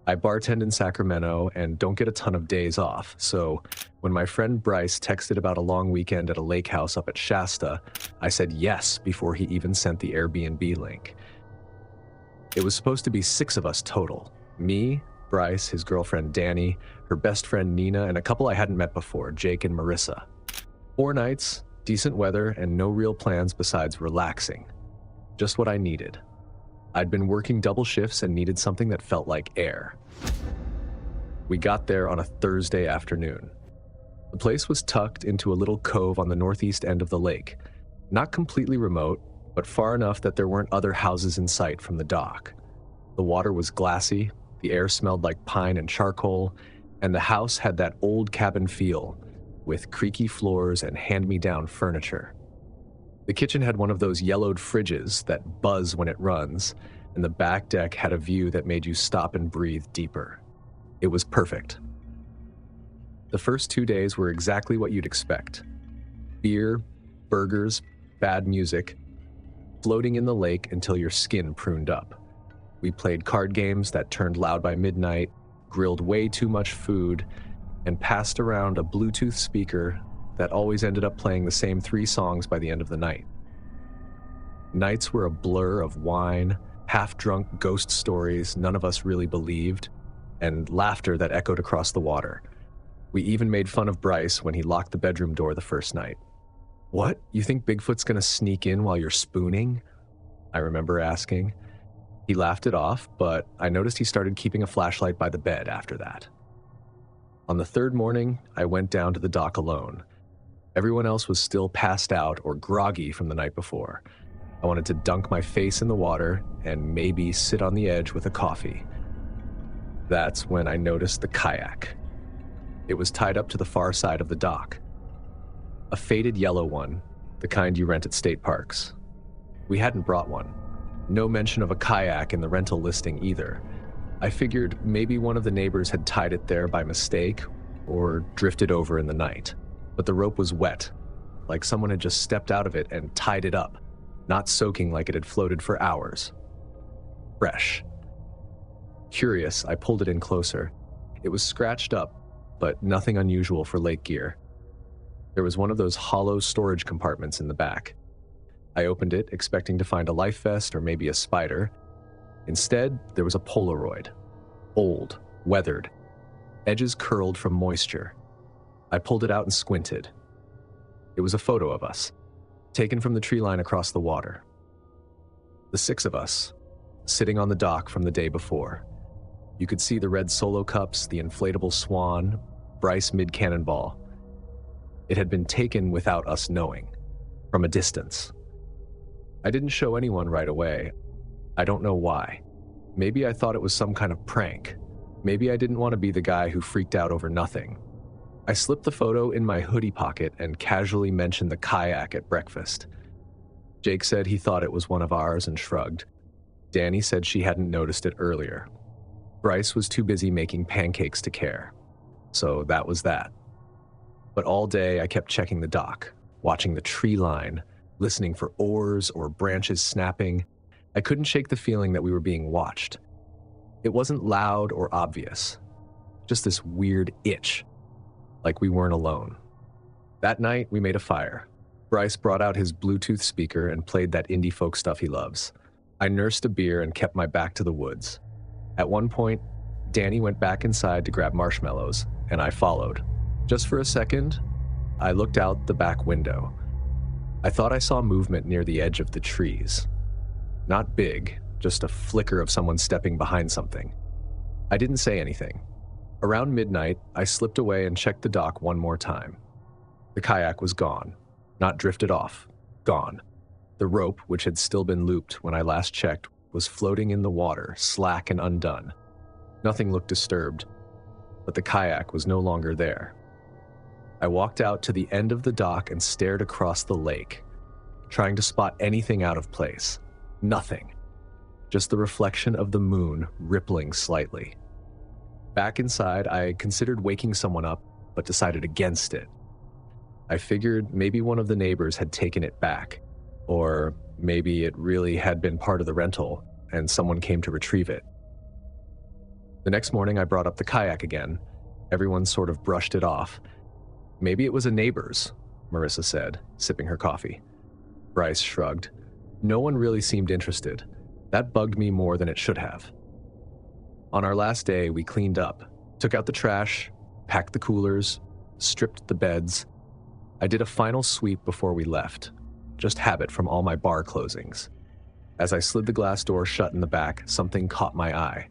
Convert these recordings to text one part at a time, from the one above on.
I bartend in Sacramento and don't get a ton of days off, so when my friend Bryce texted about a long weekend at a lake house up at Shasta, I said yes before he even sent the Airbnb link. It was supposed to be 6 of us total. Me, Bryce, his girlfriend Danny, her best friend Nina, and a couple I hadn't met before, Jake and Marissa. 4 nights, decent weather, and no real plans besides relaxing. Just what I needed. I'd been working double shifts and needed something that felt like air. We got there on a Thursday afternoon. The place was tucked into a little cove on the northeast end of the lake. Not completely remote, but far enough that there weren't other houses in sight from the dock. The water was glassy, the air smelled like pine and charcoal, and the house had that old cabin feel, with creaky floors and hand-me-down furniture. The kitchen had one of those yellowed fridges that buzz when it runs, and the back deck had a view that made you stop and breathe deeper. It was perfect. The first 2 days were exactly what you'd expect. Beer, burgers, bad music, floating in the lake until your skin pruned up. We played card games that turned loud by midnight, grilled way too much food, and passed around a Bluetooth speaker that always ended up playing the same 3 songs by the end of the night. Nights were a blur of wine, half-drunk ghost stories none of us really believed, and laughter that echoed across the water. We even made fun of Bryce when he locked the bedroom door the first night. "What? You think Bigfoot's gonna sneak in while you're spooning?" I remember asking. He laughed it off, but I noticed he started keeping a flashlight by the bed after that. On the 3rd morning, I went down to the dock alone. Everyone else was still passed out or groggy from the night before. I wanted to dunk my face in the water and maybe sit on the edge with a coffee. That's when I noticed the kayak. It was tied up to the far side of the dock. A faded yellow one, the kind you rent at state parks. We hadn't brought one. No mention of a kayak in the rental listing either. I figured maybe one of the neighbors had tied it there by mistake or drifted over in the night. But the rope was wet, like someone had just stepped out of it and tied it up, not soaking like it had floated for hours. Fresh. Curious, I pulled it in closer. It was scratched up, but nothing unusual for lake gear. There was one of those hollow storage compartments in the back. I opened it, expecting to find a life vest or maybe a spider. Instead, there was a Polaroid. Old, weathered, edges curled from moisture. I pulled it out and squinted. It was a photo of us, taken from the tree line across the water. The 6 of us, sitting on the dock from the day before. You could see the red Solo cups, the inflatable swan, Bryce mid-cannonball. It had been taken without us knowing, from a distance. I didn't show anyone right away. I don't know why. Maybe I thought it was some kind of prank. Maybe I didn't want to be the guy who freaked out over nothing. I slipped the photo in my hoodie pocket and casually mentioned the kayak at breakfast. Jake said he thought it was one of ours and shrugged. Danny said she hadn't noticed it earlier. Bryce was too busy making pancakes to care. So that was that. But all day I kept checking the dock, watching the tree line, listening for oars or branches snapping. I couldn't shake the feeling that we were being watched. It wasn't loud or obvious, just this weird itch, like we weren't alone. That night, we made a fire. Bryce brought out his Bluetooth speaker and played that indie folk stuff he loves. I nursed a beer and kept my back to the woods. At one point, Danny went back inside to grab marshmallows, and I followed. Just for a second, I looked out the back window. I thought I saw movement near the edge of the trees. Not big, just a flicker of someone stepping behind something. I didn't say anything. Around midnight, I slipped away and checked the dock one more time. The kayak was gone. Not drifted off. Gone. The rope, which had still been looped when I last checked, was floating in the water, slack and undone. Nothing looked disturbed, but the kayak was no longer there. I walked out to the end of the dock and stared across the lake, trying to spot anything out of place. Nothing. Just the reflection of the moon rippling slightly. Back inside, I considered waking someone up, but decided against it. I figured maybe one of the neighbors had taken it back, or maybe it really had been part of the rental and someone came to retrieve it. The next morning, I brought up the kayak again. Everyone sort of brushed it off. Maybe it was a neighbor's, Marissa said, sipping her coffee. Bryce shrugged. No one really seemed interested. That bugged me more than it should have. On our last day, we cleaned up, took out the trash, packed the coolers, stripped the beds. I did a final sweep before we left, just habit from all my bar closings. As I slid the glass door shut in the back, something caught my eye.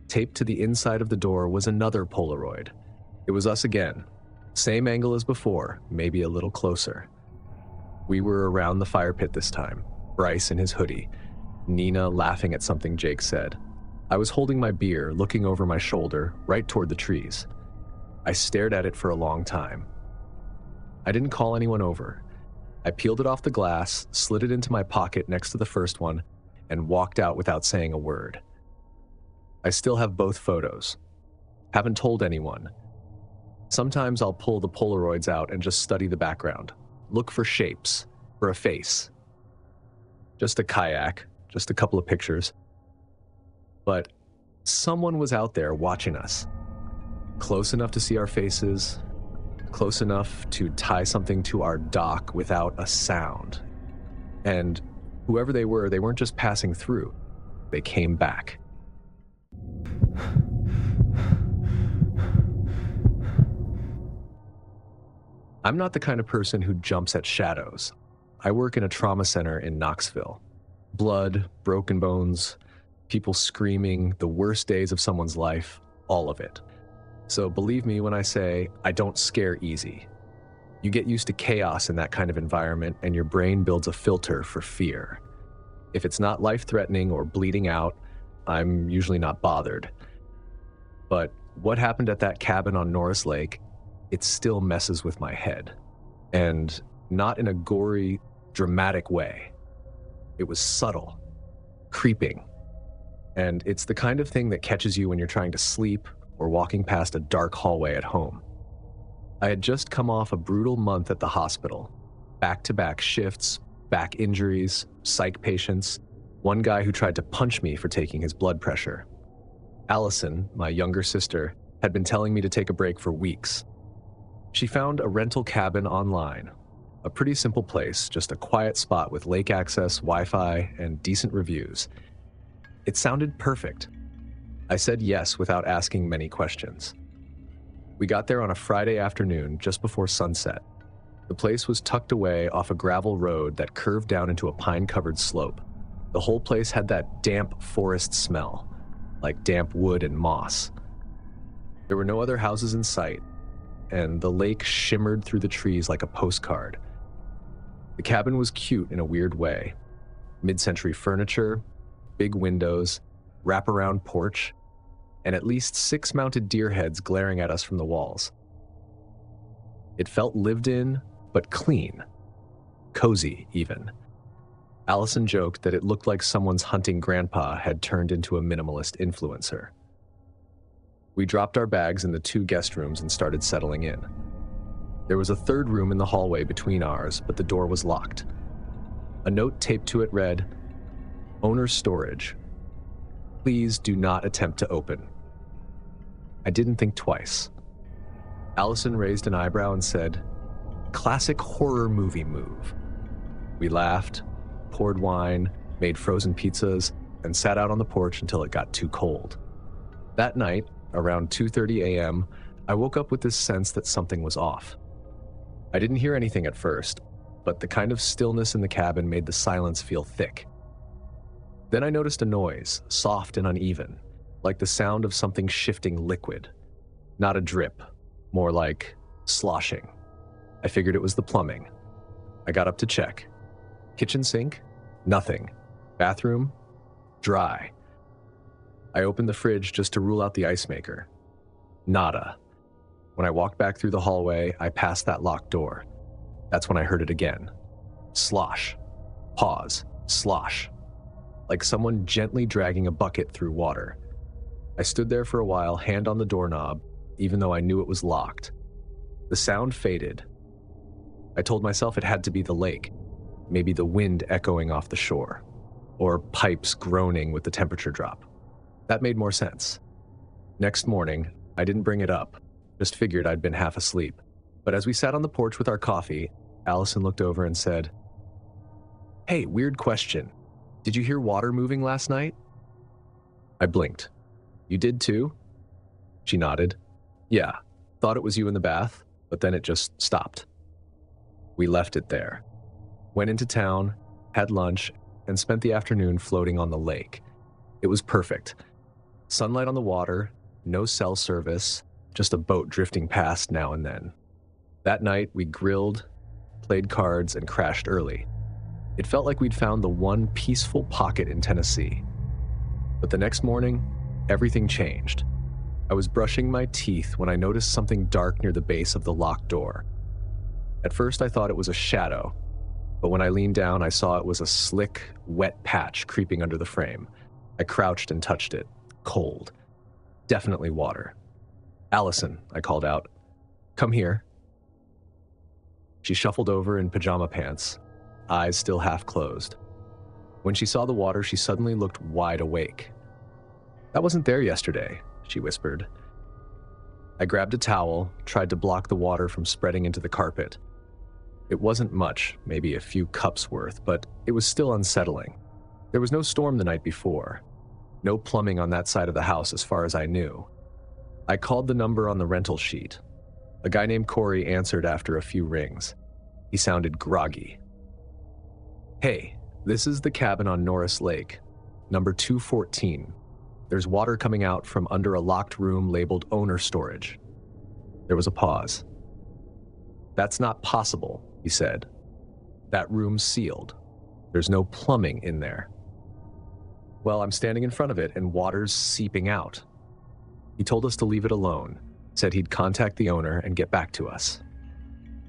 Taped to the inside of the door was another Polaroid. It was us again. Same angle as before, maybe a little closer. We were around the fire pit this time, Bryce in his hoodie, Nina laughing at something Jake said. I was holding my beer, looking over my shoulder, right toward the trees. I stared at it for a long time. I didn't call anyone over. I peeled it off the glass, slid it into my pocket next to the first one, and walked out without saying a word. I still have both photos. Haven't told anyone. Sometimes I'll pull the Polaroids out and just study the background. Look for shapes, for a face. Just a kayak, just a couple of pictures. But someone was out there watching us. Close enough to see our faces, close enough to tie something to our dock without a sound. And whoever they weren't just passing through. They came back. I'm not the kind of person who jumps at shadows. I work in a trauma center in Knoxville. Blood, broken bones, people screaming, the worst days of someone's life, all of it. So believe me when I say I don't scare easy. You get used to chaos in that kind of environment and your brain builds a filter for fear. If it's not life-threatening or bleeding out, I'm usually not bothered. But what happened at that cabin on Norris Lake, it still messes with my head. And not in a gory, dramatic way. It was subtle, creeping. And it's the kind of thing that catches you when you're trying to sleep or walking past a dark hallway at home. I had just come off a brutal month at the hospital. Back-to-back shifts, back injuries, psych patients, one guy who tried to punch me for taking his blood pressure. Allison, my younger sister, had been telling me to take a break for weeks. She found a rental cabin online. A pretty simple place, just a quiet spot with lake access, Wi-Fi, and decent reviews. It sounded perfect. I said yes without asking many questions. We got there on a Friday afternoon just before sunset. The place was tucked away off a gravel road that curved down into a pine-covered slope. The whole place had that damp forest smell, like damp wood and moss. There were no other houses in sight, and the lake shimmered through the trees like a postcard. The cabin was cute in a weird way. Mid-century furniture, big windows, wraparound porch, and at least 6 mounted deer heads glaring at us from the walls. It felt lived in, but clean. Cozy, even. Allison joked that it looked like someone's hunting grandpa had turned into a minimalist influencer. We dropped our bags in the 2 guest rooms and started settling in. There was a 3rd room in the hallway between ours, but the door was locked. A note taped to it read, "Owner's storage. Please do not attempt to open." I didn't think twice. Allison raised an eyebrow and said, "Classic horror movie move." We laughed, poured wine, made frozen pizzas, and sat out on the porch until it got too cold. That night, around 2:30 a.m., I woke up with this sense that something was off. I didn't hear anything at first, but the kind of stillness in the cabin made the silence feel thick. Then I noticed a noise, soft and uneven, like the sound of something shifting liquid. Not a drip, more like sloshing. I figured it was the plumbing. I got up to check. Kitchen sink? Nothing. Bathroom? Dry. I opened the fridge just to rule out the ice maker. Nada. When I walked back through the hallway, I passed that locked door. That's when I heard it again. Slosh. Pause. Slosh. Like someone gently dragging a bucket through water. I stood there for a while, hand on the doorknob, even though I knew it was locked. The sound faded. I told myself it had to be the lake, maybe the wind echoing off the shore, or pipes groaning with the temperature drop. That made more sense. Next morning, I didn't bring it up, just figured I'd been half asleep. But as we sat on the porch with our coffee, Allison looked over and said, "Hey, weird question. Did you hear water moving last night?" I blinked. "You did too?" She nodded. "Yeah, thought it was you in the bath, but then it just stopped." We left it there. Went into town, had lunch, and spent the afternoon floating on the lake. It was perfect. Sunlight on the water, no cell service, just a boat drifting past now and then. That night, we grilled, played cards, and crashed early. It felt like we'd found the one peaceful pocket in Tennessee. But the next morning, everything changed. I was brushing my teeth when I noticed something dark near the base of the locked door. At first, I thought it was a shadow, but when I leaned down, I saw it was a slick, wet patch creeping under the frame. I crouched and touched it. Cold. Definitely water. "Allison," I called out. "Come here." She shuffled over in pajama pants, eyes still half closed. When she saw the water, she suddenly looked wide awake. "That wasn't there yesterday," she whispered. I grabbed a towel, tried to block the water from spreading into the carpet. It wasn't much, maybe a few cups worth, but it was still unsettling. There was no storm the night before. No plumbing on that side of the house as far as I knew. I called the number on the rental sheet. A guy named Corey answered after a few rings. He sounded groggy. "Hey, this is the cabin on Norris Lake, number 214. There's water coming out from under a locked room labeled owner storage." There was a pause. "That's not possible," he said. "That room's sealed. There's no plumbing in there." "Well, I'm standing in front of it and water's seeping out." He told us to leave it alone, said he'd contact the owner and get back to us.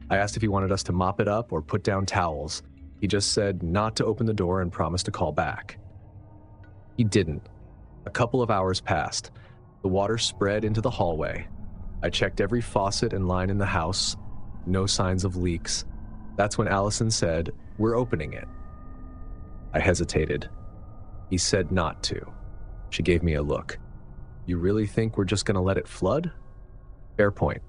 I asked if he wanted us to mop it up or put down towels. He just said not to open the door and promised to call back. He didn't. A couple of hours passed. The water spread into the hallway. I checked every faucet and line in the house. No signs of leaks. That's when Allison said, "We're opening it." I hesitated. He said not to. She gave me a look. "You really think we're just going to let it flood?" Fair point.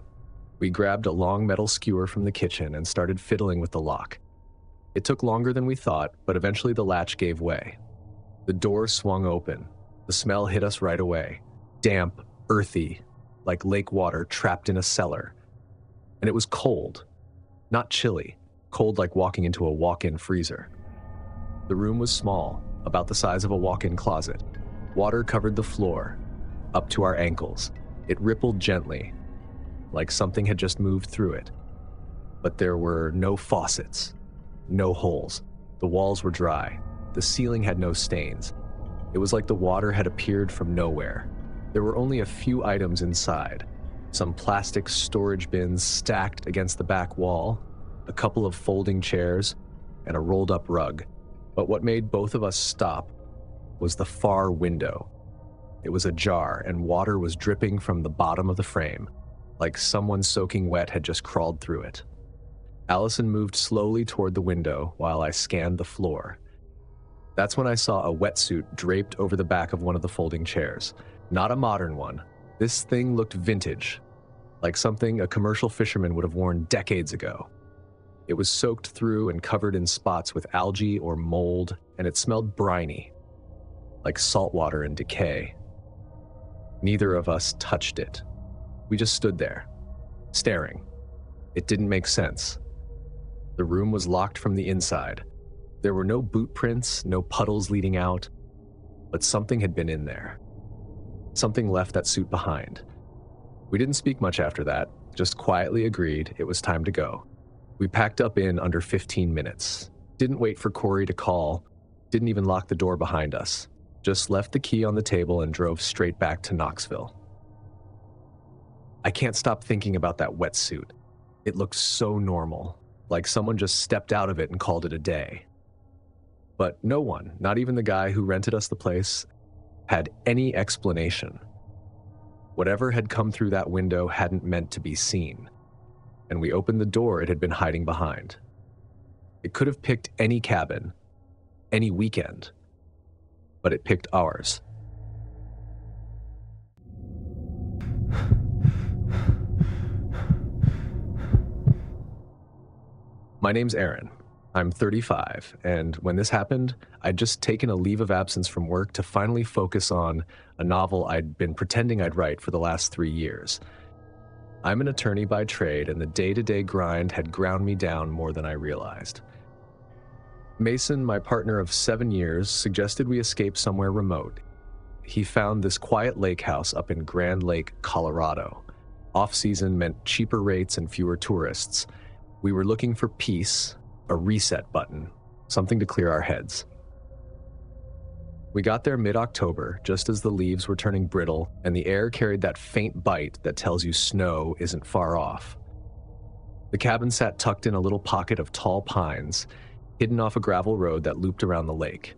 We grabbed a long metal skewer from the kitchen and started fiddling with the lock. It took longer than we thought, but eventually the latch gave way. The door swung open. The smell hit us right away. Damp, earthy, like lake water trapped in a cellar. And it was cold. Not chilly. Cold like walking into a walk-in freezer. The room was small, about the size of a walk-in closet. Water covered the floor, up to our ankles. It rippled gently, like something had just moved through it. But there were no faucets, no holes. The walls were dry. The ceiling had no stains. It was like the water had appeared from nowhere. There were only a few items inside. Some plastic storage bins stacked against the back wall, a couple of folding chairs, and a rolled-up rug. But what made both of us stop was the far window. It was ajar, and water was dripping from the bottom of the frame, like someone soaking wet had just crawled through it. Allison moved slowly toward the window while I scanned the floor. That's when I saw a wetsuit draped over the back of one of the folding chairs. Not a modern one. This thing looked vintage, like something a commercial fisherman would have worn decades ago. It was soaked through and covered in spots with algae or mold, and it smelled briny, like salt water in decay. Neither of us touched it. We just stood there, staring. It didn't make sense. The room was locked from the inside. There were no boot prints, no puddles leading out, but something had been in there. Something left that suit behind. We didn't speak much after that, just quietly agreed it was time to go. We packed up in under 15 minutes. Didn't wait for Corey to call, didn't even lock the door behind us. Just left the key on the table and drove straight back to Knoxville. I can't stop thinking about that wetsuit. It looked so normal, like someone just stepped out of it and called it a day. But no one, not even the guy who rented us the place, had any explanation. Whatever had come through that window hadn't meant to be seen, and we opened the door it had been hiding behind. It could have picked any cabin, any weekend, but it picked ours. My name's Aaron. I'm 35, and when this happened, I'd just taken a leave of absence from work to finally focus on a novel I'd been pretending I'd write for the last 3 years. I'm an attorney by trade, and the day-to-day grind had ground me down more than I realized. Mason, my partner of 7 years, suggested we escape somewhere remote. He found this quiet lake house up in Grand Lake, Colorado. Off-season meant cheaper rates and fewer tourists. We were looking for peace, a reset button, something to clear our heads. We got there mid-October, just as the leaves were turning brittle and the air carried that faint bite that tells you snow isn't far off. The cabin sat tucked in a little pocket of tall pines, hidden off a gravel road that looped around the lake.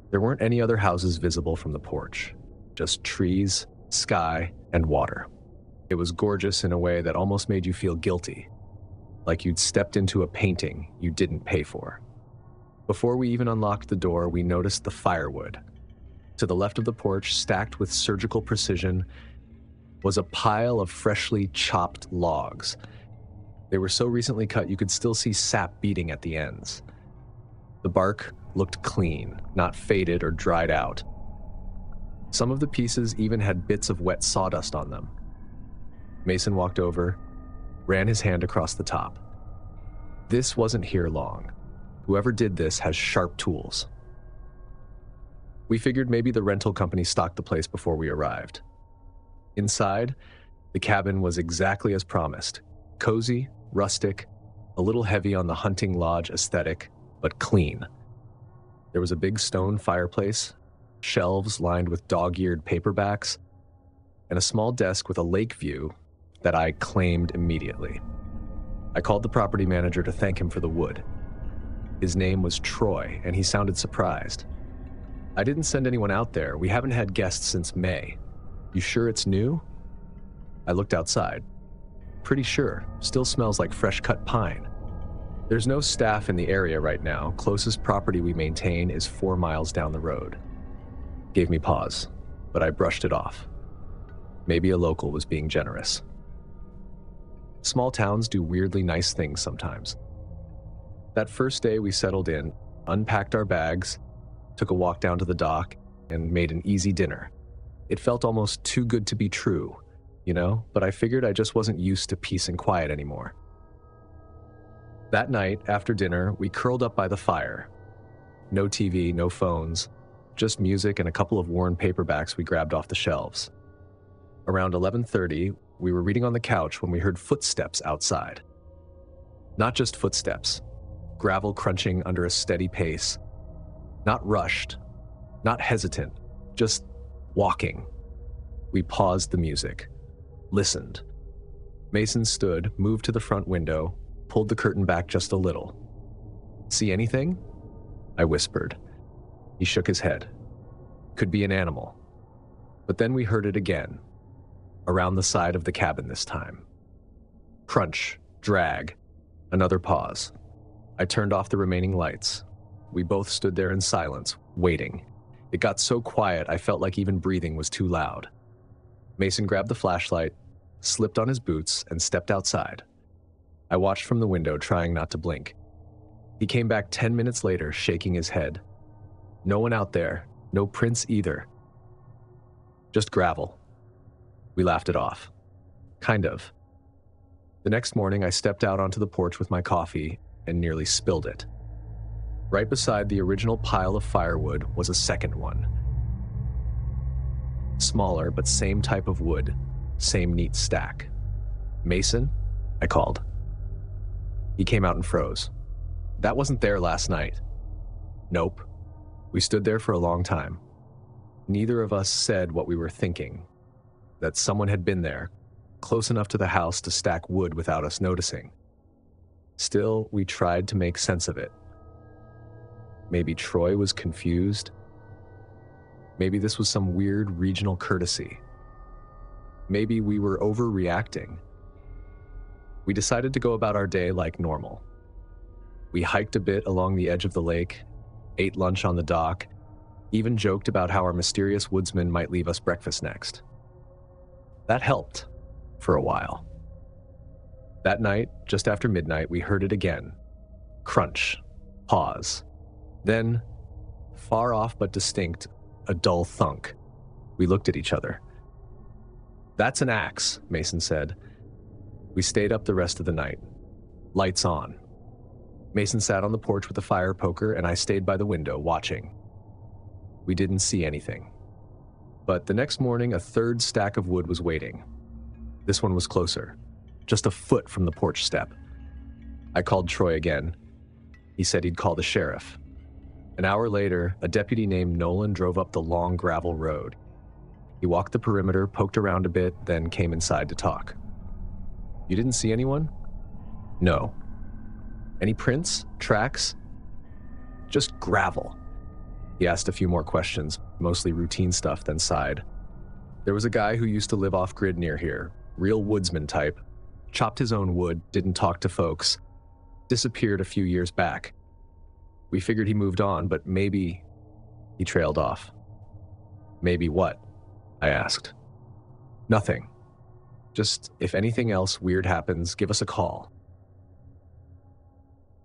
There weren't any other houses visible from the porch, just trees, sky, and water. It was gorgeous in a way that almost made you feel guilty, like you'd stepped into a painting you didn't pay for. Before we even unlocked the door, we noticed the firewood. To the left of the porch, stacked with surgical precision, was a pile of freshly chopped logs. They were so recently cut you could still see sap beating at the ends. The bark looked clean, not faded or dried out. Some of the pieces even had bits of wet sawdust on them. Mason walked over, ran his hand across the top. This wasn't here long. Whoever did this has sharp tools. We figured maybe the rental company stocked the place before we arrived. Inside, the cabin was exactly as promised. Cozy, rustic, a little heavy on the hunting lodge aesthetic, but clean. There was a big stone fireplace, shelves lined with dog-eared paperbacks, and a small desk with a lake view that I claimed immediately. I called the property manager to thank him for the wood. His name was Troy, and he sounded surprised. I didn't send anyone out there. We haven't had guests since May. You sure it's new? I looked outside. Pretty sure. Still smells like fresh-cut pine. There's no staff in the area right now. Closest property we maintain is 4 miles down the road. Gave me pause, but I brushed it off. Maybe a local was being generous. Small towns do weirdly nice things sometimes. That first day we settled in, unpacked our bags, took a walk down to the dock, and made an easy dinner. It felt almost too good to be true, but I figured I just wasn't used to peace and quiet anymore. That night, after dinner, we curled up by the fire. No TV, no phones, just music and a couple of worn paperbacks we grabbed off the shelves. Around 11:30, we were reading on the couch when we heard footsteps outside. Not just footsteps. Gravel crunching under a steady pace. Not rushed, not hesitant, just walking. We paused the music, listened. Mason stood, moved to the front window, pulled the curtain back just a little. See anything? I whispered. He shook his head. Could be an animal. But then we heard it again, around the side of the cabin this time. Crunch, drag, another pause. I turned off the remaining lights. We both stood there in silence, waiting. It got so quiet I felt like even breathing was too loud. Mason grabbed the flashlight, slipped on his boots, and stepped outside. I watched from the window, trying not to blink. He came back 10 minutes later, shaking his head. No one out there, no prints either. Just gravel. We laughed it off. Kind of. The next morning, I stepped out onto the porch with my coffee and nearly spilled it. Right beside the original pile of firewood was a second one. Smaller, but same type of wood, same neat stack. Mason? I called. He came out and froze. That wasn't there last night. Nope. We stood there for a long time. Neither of us said what we were thinking, that someone had been there, close enough to the house to stack wood without us noticing. Still, we tried to make sense of it. Maybe Troy was confused. Maybe this was some weird regional courtesy. Maybe we were overreacting. We decided to go about our day like normal. We hiked a bit along the edge of the lake, ate lunch on the dock, even joked about how our mysterious woodsman might leave us breakfast next. That helped, for a while. That night, just after midnight, we heard it again, Crunch. Pause. Then, far off but distinct, a dull thunk. We looked at each other. "That's an axe," Mason said. We stayed up the rest of the night. Lights on. Mason sat on the porch with a fire poker, and I stayed by the window, watching. We didn't see anything. But the next morning, a third stack of wood was waiting. This one was closer, just a foot from the porch step. I called Troy again. He said he'd call the sheriff. An hour later, a deputy named Nolan drove up the long gravel road. He walked the perimeter, poked around a bit, then came inside to talk. "You didn't see anyone?" "No." "Any prints? Tracks?" "Just gravel." He asked a few more questions, mostly routine stuff, then sighed. "There was a guy who used to live off-grid near here, real woodsman type. Chopped his own wood, didn't talk to folks. Disappeared a few years back. We figured he moved on, but maybe..." He trailed off. "Maybe what?" I asked. "Nothing. Just if anything else weird happens, give us a call."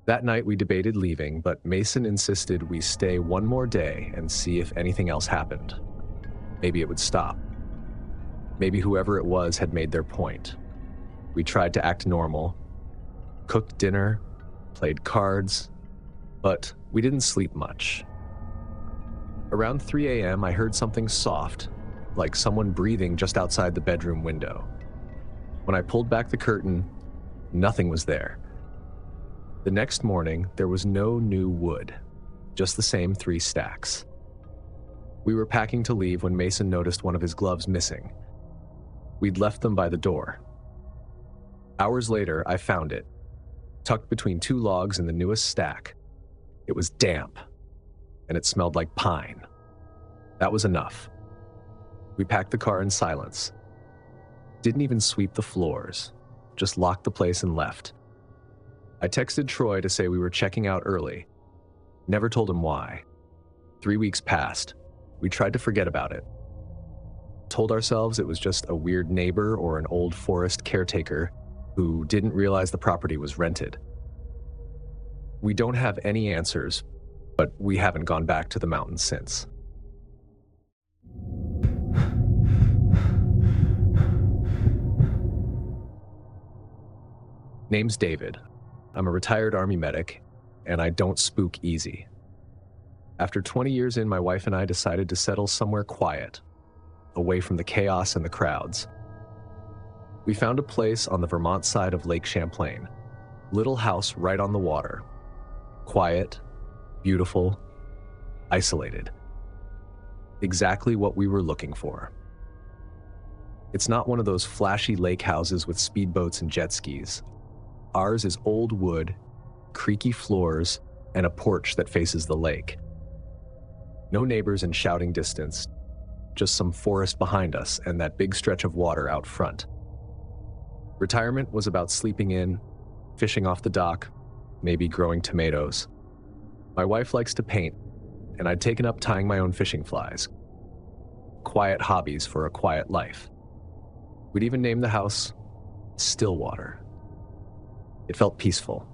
That night we debated leaving, but Mason insisted we stay one more day and see if anything else happened. Maybe it would stop. Maybe whoever it was had made their point. We tried to act normal, cooked dinner, played cards, but we didn't sleep much. Around 3 a.m., I heard something soft, like someone breathing just outside the bedroom window. When I pulled back the curtain, nothing was there. The next morning, there was no new wood, just the same 3 stacks. We were packing to leave when Mason noticed one of his gloves missing. We'd left them by the door. Hours later, I found it, tucked between 2 logs in the newest stack. It was damp, and it smelled like pine. That was enough. We packed the car in silence. Didn't even sweep the floors, just locked the place and left. I texted Troy to say we were checking out early. Never told him why. 3 weeks passed. We tried to forget about it. Told ourselves it was just a weird neighbor or an old forest caretaker who didn't realize the property was rented. We don't have any answers, but we haven't gone back to the mountains since. Name's David. I'm a retired Army medic, and I don't spook easy. After 20 years in, my wife and I decided to settle somewhere quiet, away from the chaos and the crowds. We found a place on the Vermont side of Lake Champlain. Little house right on the water. Quiet, beautiful, isolated. Exactly what we were looking for. It's not one of those flashy lake houses with speedboats and jet skis. Ours is old wood, creaky floors, and a porch that faces the lake. No neighbors in shouting distance, just some forest behind us and that big stretch of water out front. Retirement was about sleeping in, fishing off the dock, maybe growing tomatoes. My wife likes to paint, and I'd taken up tying my own fishing flies. Quiet hobbies for a quiet life. We'd even named the house Stillwater. It felt peaceful.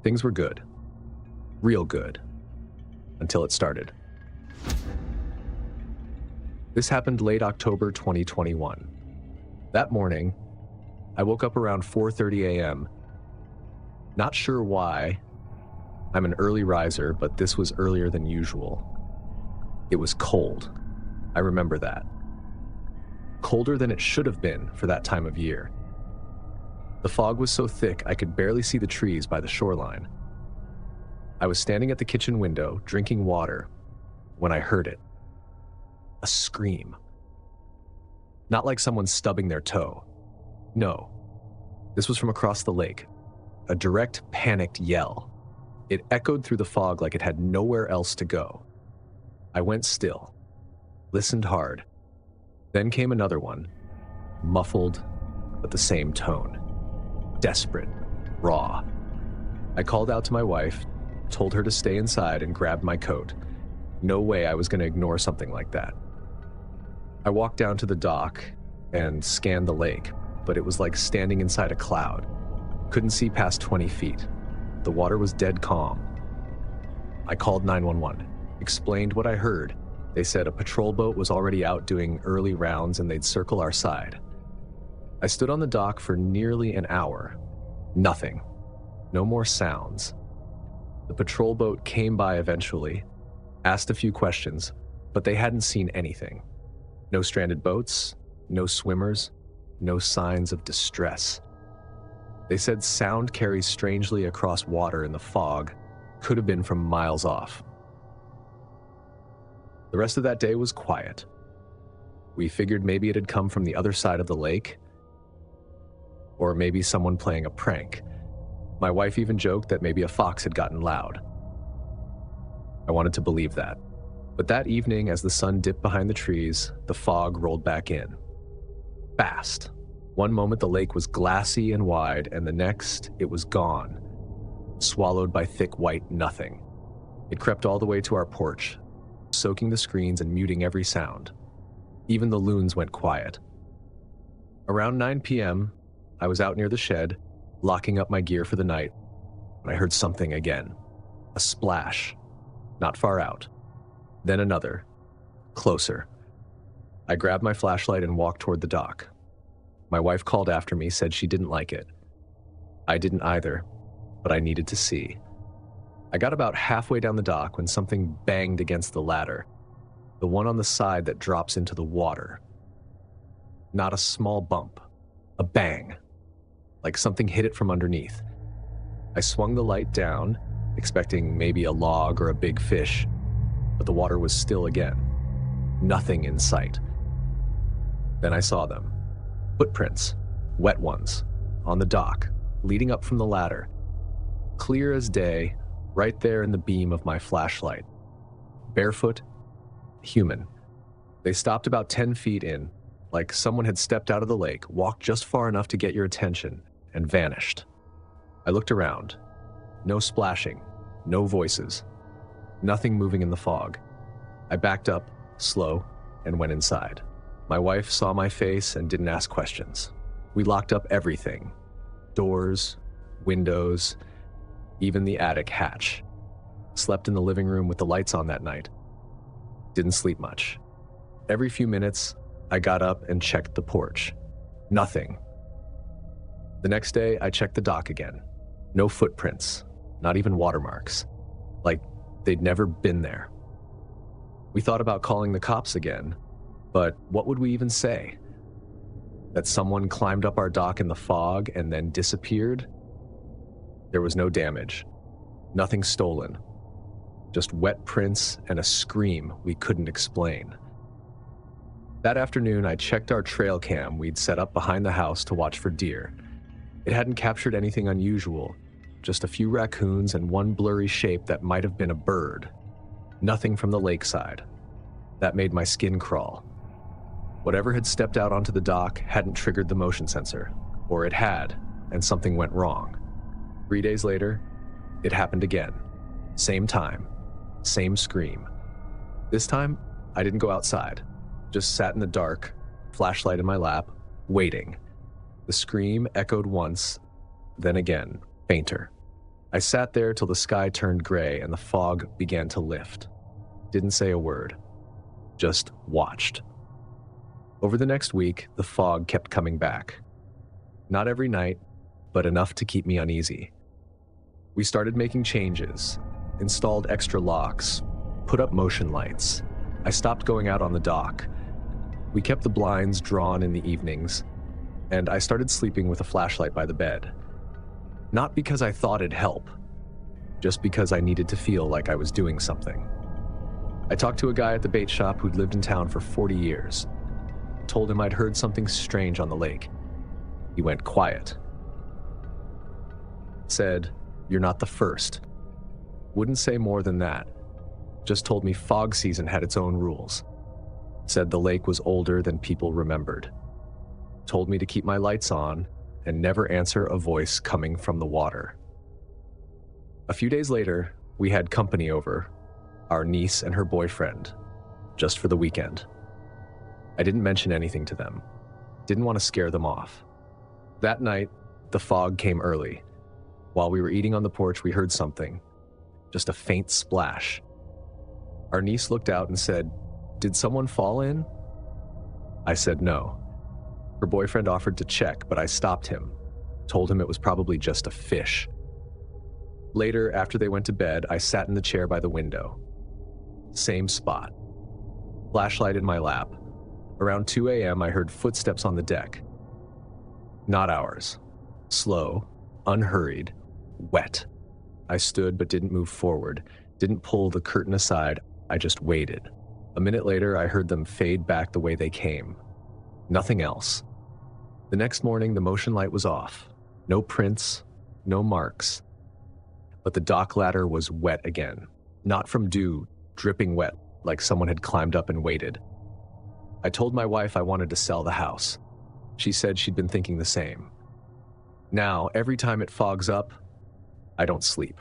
Things were good. Real good. Until it started. This happened late October 2021. That morning, I woke up around 4:30 a.m. Not sure why. I'm an early riser, but this was earlier than usual. It was cold. I remember that. Colder than it should have been for that time of year. The fog was so thick I could barely see the trees by the shoreline. I was standing at the kitchen window, drinking water, when I heard it. A scream. Not like someone stubbing their toe. No. This was from across the lake. A direct, panicked yell. It echoed through the fog like it had nowhere else to go. I went still. Listened hard. Then came another one. Muffled, but the same tone. Desperate. Raw. I called out to my wife, told her to stay inside, and grabbed my coat. No way I was going to ignore something like that. I walked down to the dock and scanned the lake, but it was like standing inside a cloud. Couldn't see past 20 feet. The water was dead calm. I called 911, explained what I heard. They said a patrol boat was already out doing early rounds and they'd circle our side. I stood on the dock for nearly an hour. Nothing. No more sounds. The patrol boat came by eventually, asked a few questions, but they hadn't seen anything. No stranded boats, no swimmers, no signs of distress. They said sound carries strangely across water in the fog, could have been from miles off. The rest of that day was quiet. We figured maybe it had come from the other side of the lake, or maybe someone playing a prank. My wife even joked that maybe a fox had gotten loud. I wanted to believe that. But that evening, as the sun dipped behind the trees, the fog rolled back in. Fast. One moment the lake was glassy and wide, and the next it was gone, swallowed by thick white nothing. It crept all the way to our porch, soaking the screens and muting every sound. Even the loons went quiet. Around 9 p.m., I was out near the shed, locking up my gear for the night, when I heard something again. A splash, not far out. Then another, closer. I grabbed my flashlight and walked toward the dock. My wife called after me, said she didn't like it. I didn't either, but I needed to see. I got about halfway down the dock when something banged against the ladder, the one on the side that drops into the water. Not a small bump, a bang, like something hit it from underneath. I swung the light down, expecting maybe a log or a big fish, but the water was still again. Nothing in sight. Then I saw them. Footprints, wet ones, on the dock, leading up from the ladder. Clear as day, right there in the beam of my flashlight. Barefoot, human. They stopped about 10 feet in, like someone had stepped out of the lake, walked just far enough to get your attention, and vanished. I looked around. No splashing, no voices, nothing moving in the fog. I backed up, slow, and went inside. My wife saw my face and didn't ask questions. We locked up everything. Doors, windows, even the attic hatch. Slept in the living room with the lights on that night. Didn't sleep much. Every few minutes, I got up and checked the porch. Nothing. The next day, I checked the dock again. No footprints, not even watermarks. Like they'd never been there. We thought about calling the cops again, but what would we even say? That someone climbed up our dock in the fog and then disappeared? There was no damage, nothing stolen, just wet prints and a scream we couldn't explain. That afternoon, I checked our trail cam we'd set up behind the house to watch for deer. It hadn't captured anything unusual, just a few raccoons and one blurry shape that might have been a bird. Nothing from the lakeside. That made my skin crawl. Whatever had stepped out onto the dock hadn't triggered the motion sensor, or it had, and something went wrong. 3 days later, it happened again. Same time, same scream. This time, I didn't go outside, just sat in the dark, flashlight in my lap, waiting. The scream echoed once, then again, fainter. I sat there till the sky turned gray and the fog began to lift. Didn't say a word, just watched. Over the next week, the fog kept coming back. Not every night, but enough to keep me uneasy. We started making changes, installed extra locks, put up motion lights. I stopped going out on the dock. We kept the blinds drawn in the evenings, and I started sleeping with a flashlight by the bed. Not because I thought it'd help, just because I needed to feel like I was doing something. I talked to a guy at the bait shop who'd lived in town for 40 years. Told him I'd heard something strange on the lake. He went quiet. Said, "You're not the first." Wouldn't say more than that. Just told me fog season had its own rules. Said the lake was older than people remembered. Told me to keep my lights on and never answer a voice coming from the water. A few days later, we had company over, our niece and her boyfriend, just for the weekend. I didn't mention anything to them. Didn't want to scare them off. That night, the fog came early. While we were eating on the porch, we heard something, just a faint splash. Our niece looked out and said, "Did someone fall in?" I said no. Her boyfriend offered to check, but I stopped him, told him it was probably just a fish. Later, after they went to bed, I sat in the chair by the window. Same spot. Flashlight in my lap. Around 2 a.m., I heard footsteps on the deck. Not ours. Slow, unhurried, wet. I stood but didn't move forward, didn't pull the curtain aside. I just waited. A minute later, I heard them fade back the way they came. Nothing else. The next morning, the motion light was off. No prints, no marks. But the dock ladder was wet again. Not from dew, dripping wet, like someone had climbed up and waited. I told my wife I wanted to sell the house. She said she'd been thinking the same. Now, every time it fogs up, I don't sleep.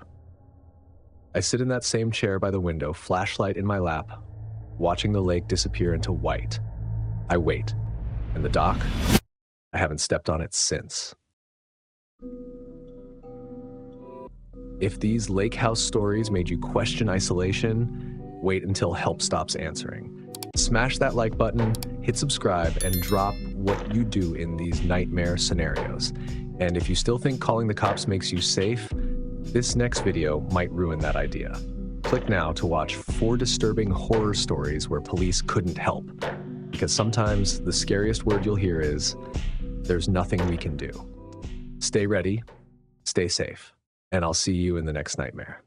I sit in that same chair by the window, flashlight in my lap, watching the lake disappear into white. I wait. And the dock? I haven't stepped on it since. If these lake house stories made you question isolation, wait until help stops answering. Smash that like button, hit subscribe, and drop what you do in these nightmare scenarios. And if you still think calling the cops makes you safe, this next video might ruin that idea. Click now to watch 4 disturbing horror stories where police couldn't help. Because sometimes the scariest word you'll hear is, "There's nothing we can do." Stay ready, stay safe, and I'll see you in the next nightmare.